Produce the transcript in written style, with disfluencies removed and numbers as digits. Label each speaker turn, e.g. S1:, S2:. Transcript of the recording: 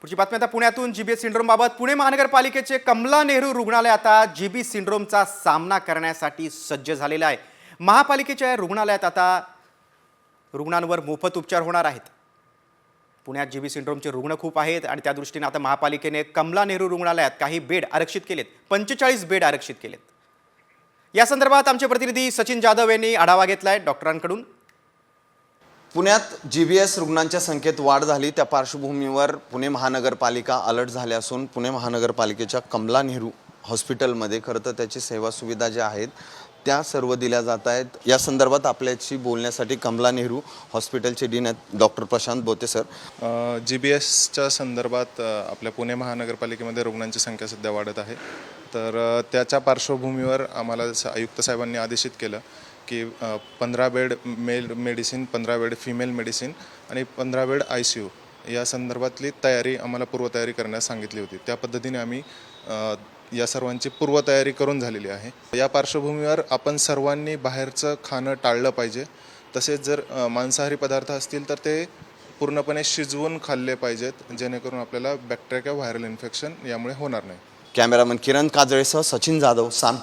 S1: पुढची बातमी आता पुण्यातून जीबी सिंड्रोमबाबत. पुणे महानगरपालिकेचे कमला नेहरू रुग्णालय आता जीबी सिंड्रोमचा सामना करण्यासाठी सज्ज झालेलं आहे. महापालिकेच्या या रुग्णालयात आता रुग्णांवर मोफत उपचार होणार आहेत. पुण्यात जीबी सिंड्रोमचे रुग्ण खूप आहेत आणि त्या दृष्टीने आता महापालिकेने कमला नेहरू रुग्णालयात काही बेड आरक्षित केलेत. 45 बेड आरक्षित केलेत. या संदर्भात आमचे प्रतिनिधी सचिन जाधव यांनी आढावा घेतलाय डॉक्टरांकडून.
S2: पुण्यात जीबीएस रुग्णांच्या संख्येत वाढ झाली, त्या पार्श्वभूमीवर पुणे महानगरपालिका अलर्ट झाली असून पुणे महानगरपालिकेच्या कमला नेहरू हॉस्पिटलमध्ये खरं तर त्याची सेवा सुविधा ज्या आहेत त्या सर्व दिल्या जात आहेत. या संदर्भात आपल्याशी बोलण्यासाठी कमला नेहरू हॉस्पिटलचे डीन आहेत डॉक्टर प्रशांत बोते सर.
S3: जीबीएसच्या संदर्भात आपल्या पुणे महानगरपालिकेमध्ये रुग्णांची संख्या सध्या वाढत आहे. तर त्याच्या पार्श्वभूमीवर आम्हाला आयुक्त साहेबांनी आदेशित केलं की 15 bed male medicine, 15 bed female medicine आणि 15 बेड ICU या संदर्भातली तयारी आम्हाला पूर्वतयारी करण्यास सांगितली होती. त्या पद्धतीने आम्ही या सर्वांची पूर्वतयारी करून झालेली आहे. या पार्श्वभूमीवर आपण सर्वांनी बाहेरचं खाणं टाळलं पाहिजे. तसेच जर मांसाहारी पदार्थ असतील तर ते पूर्णपणे शिजवून खाल्ले पाहिजेत, जेणेकरून आपल्याला बॅक्टेरिया किंवा व्हायरल इन्फेक्शन यामुळे होणार नाही.
S2: कॅमेरामन किरण काजळेसह सचिन जाधव, साम TV.